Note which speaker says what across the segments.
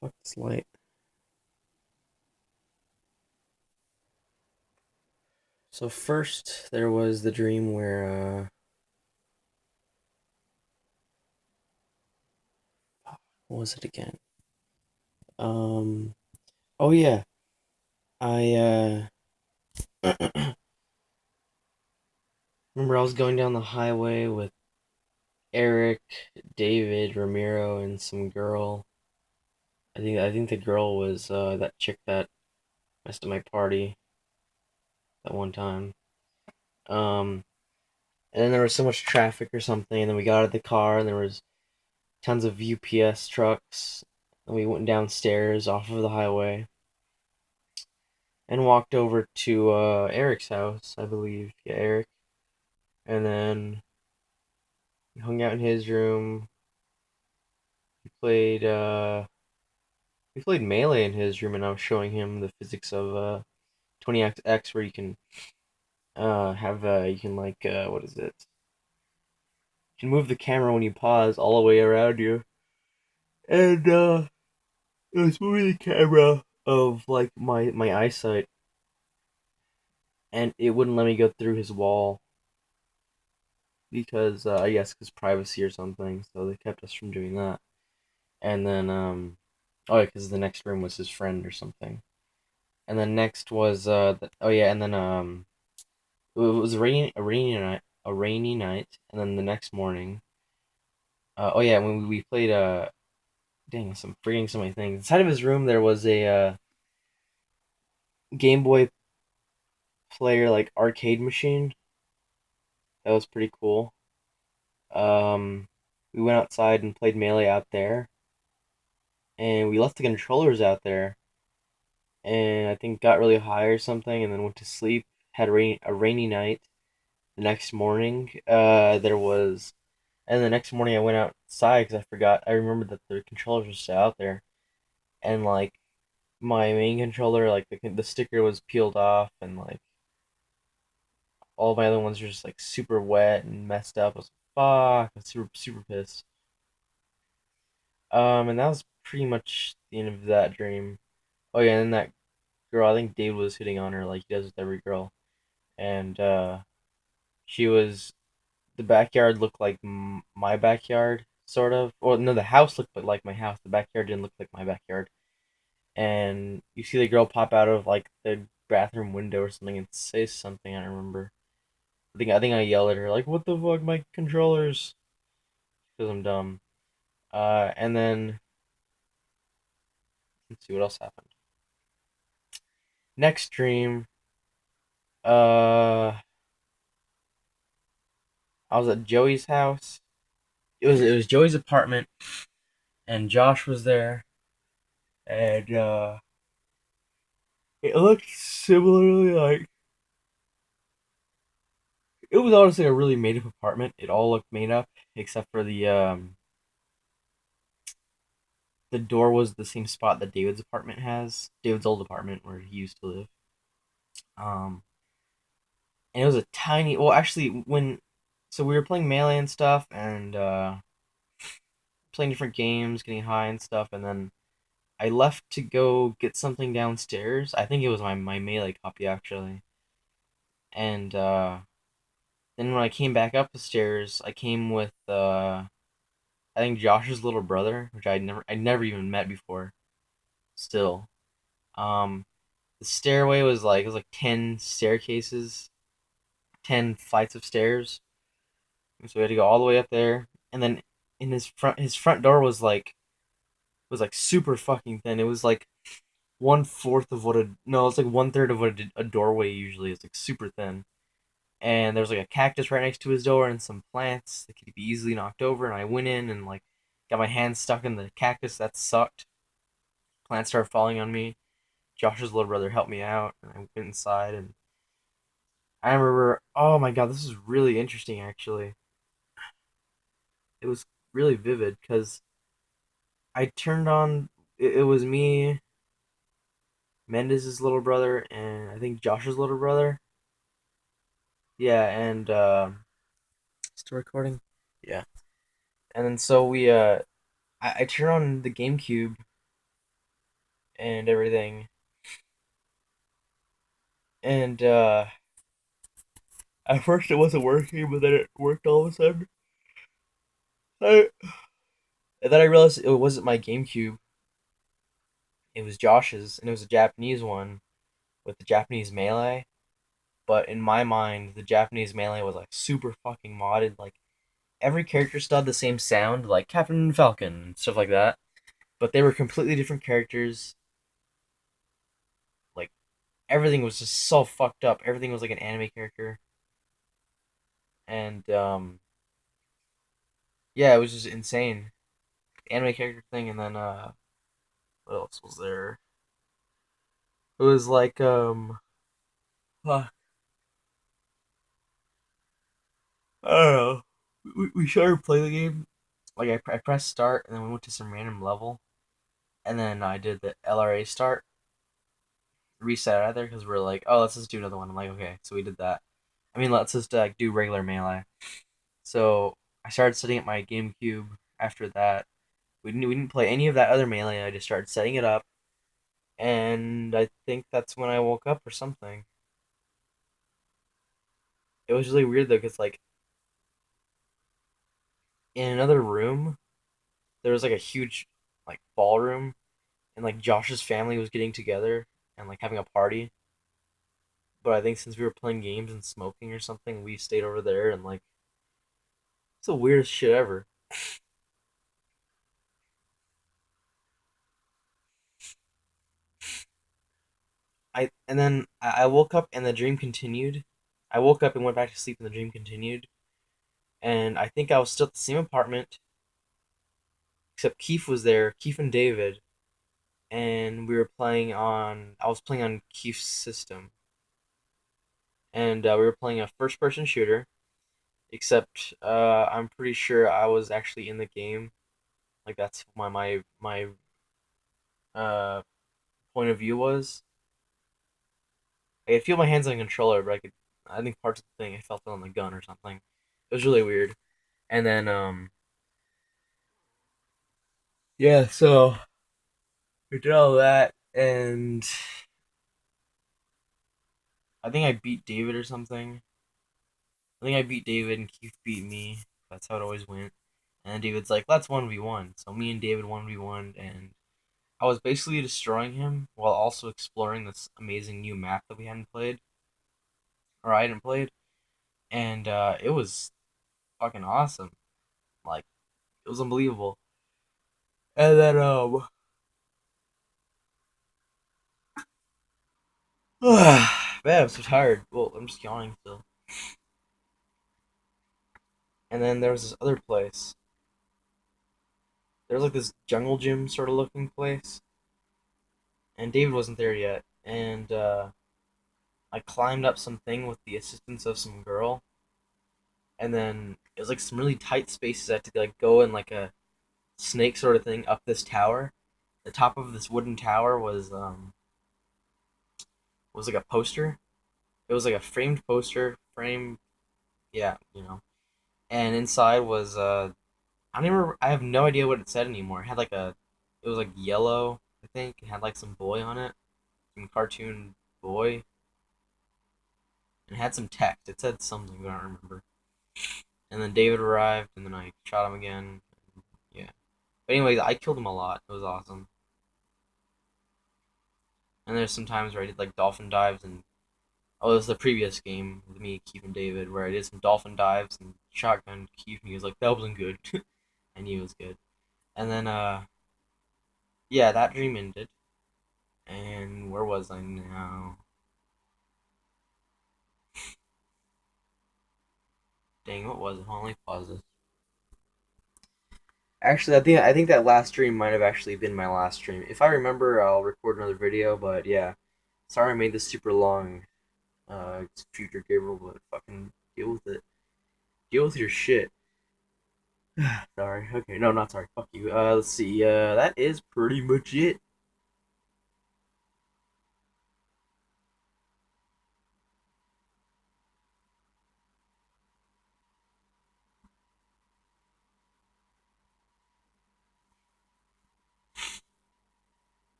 Speaker 1: Fuck this light. So first there was the dream where what was it again? Um oh yeah. I remember I was going down the highway with Eric, David, Ramiro, and some girl. I think the girl was that chick that messed up my party that one time. Um and then there was so much traffic or something, and then we got out of the car and there was tons of UPS trucks, and we went downstairs off of the highway and walked over to Eric's house, I believe. Yeah, Eric. And then we hung out in his room. We played we played Melee in his room, and I was showing him the physics of 20XX, where you can have you can like what is it? You can move the camera when you pause all the way around you, and it was moving the camera of like my eyesight, and it wouldn't let me go through his wall because I guess because privacy or something. So they kept us from doing that. And then oh yeah, because the next room was his friend or something. And then next was oh yeah, and then it was a rainy night, and then the next morning, oh yeah, when we played dang, I'm forgetting so many things. Inside of his room there was a Game Boy player like arcade machine that was pretty cool. Um, we went outside and played Melee out there, and we left the controllers out there, and I think got really high or something, and then went to sleep. Had a rainy night. The next morning, there was, and the next morning I went outside because I forgot. I remembered that the controllers were still out there, and like my main controller, like the sticker was peeled off, and like all my other ones were just like super wet and messed up. I was like, fuck, I was super pissed. And that was pretty much the end of that dream. Oh yeah, and then that girl, I think Dave was hitting on her like he does with every girl, and she was the backyard looked like my backyard, sort of. Well, no, the house looked like my house. The backyard didn't look like my backyard. And you see the girl pop out of like the bathroom window or something and say something. I don't remember. I think I yelled at her like, "What the fuck, my controllers?" Because I'm dumb. And then let's see what else happened. Next dream. Uh, I was at Joey's house. It was Joey's apartment, and Josh was there, and it looked similarly like it was honestly a really made up apartment. It all looked made up except for the door was the same spot that David's apartment has. David's old apartment where he used to live. Um and it was a tiny, well actually when so we were playing Melee and stuff, and playing different games, getting high and stuff, and then I left to go get something downstairs. I think it was my Melee copy actually. And then when I came back up the stairs, I came with I think Josh's little brother, which I never even met before. Still, um, the stairway was like it was like 10 staircases, 10 flights of stairs, and so we had to go all the way up there. And then in his front door was like super fucking thin. It was like 1/4 of what a no, it's like 1/3 of what a doorway usually is. Like super thin. And there was like a cactus right next to his door and some plants that could be easily knocked over. And I went in and like got my hand stuck in the cactus. That sucked. Plants started falling on me. Josh's little brother helped me out, and I went inside. And I remember, oh my god, this is really interesting. Actually, it was really vivid because I turned on. It was me, Mendez's little brother, and I think Josh's little brother. Yeah, and still recording. Yeah, and then so we I turned on the GameCube, and everything. And at first it wasn't working, but then it worked all of a sudden. I, and then I realized it wasn't my GameCube. It was Josh's, and it was a Japanese one with the Japanese melee. But in my mind, the Japanese melee was like super fucking modded. Like every character still had the same sound, like Captain Falcon and stuff like that. But they were completely different characters. Like everything was just so fucked up. Everything was like an anime character, and yeah, it was just insane. Anime character thing, and then what else was there? It was like uh, I don't know. We started playing the game. Like I pressed start, and then we went to some random level, and then I did the LRA start, reset out of there because we're like, oh, let's just do another one. I'm like, okay, so we did that. I mean, let's just do regular melee. So I started setting up my GameCube. After that, we didn't play any of that other melee. I just started setting it up, and I think that's when I woke up or something. It was really weird though, because like in another room, there was like a huge like ballroom, and like Josh's family was getting together and like having a party. But I think since we were playing games and smoking or something, we stayed over there and like it's the weirdest shit ever. I woke up and the dream continued. I woke up and went back to sleep and the dream continued. And I think I was still at the same apartment, except Keith was there, Keith and David, and we were playing on. I was playing on Keith's system, and we were playing a first-person shooter. Except I'm pretty sure I was actually in the game. Like that's my uh point of view was. I could feel my hands on the controller, but I think parts of the thing I felt it on the gun or something. It was really weird. And then yeah, so we did all that, and I think I beat David or something. I think I beat David and Keith beat me. That's how it always went. And then David's like, let's 1v1. So me and David 1v1, and I was basically destroying him while also exploring this amazing new map that we hadn't played, or I hadn't played. And it was fucking awesome. Like, it was unbelievable. And then, man, I'm so tired. Well, I'm just yawning still. And then there was this other place. There was like this jungle gym sort of looking place, and David wasn't there yet. And I climbed up something with the assistance of some girl, and then it was like some really tight spaces. I had to like go in like a snake sort of thing up this tower. The top of this wooden tower was like a poster. It was like a framed poster, frame, yeah, And inside was I don't even remember, I have no idea what it said anymore. It had like it was like yellow, I think. It had like some boy on it, some cartoon boy, and it had some text. It said something, but I don't remember. And then David arrived, and then I shot him again. Yeah. But anyways, I killed him a lot. It was awesome. And there's some times where I did like dolphin dives and oh, it was the previous game with me, Keith, and David, where I did some dolphin dives and shotgun Keith, and he was like, "That wasn't good." I knew it was good. And then, yeah, that dream ended. And where was I now? Dang, what was it? Hold on, let me pause this. Actually, I think that last stream might have actually been my last stream. If I remember, I'll record another video. But yeah, sorry I made this super long. It's future Gabriel, but fucking deal with it. Deal with your shit. Sorry. Okay, no, not sorry. Fuck you. Let's see. That is pretty much it.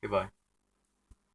Speaker 1: Goodbye.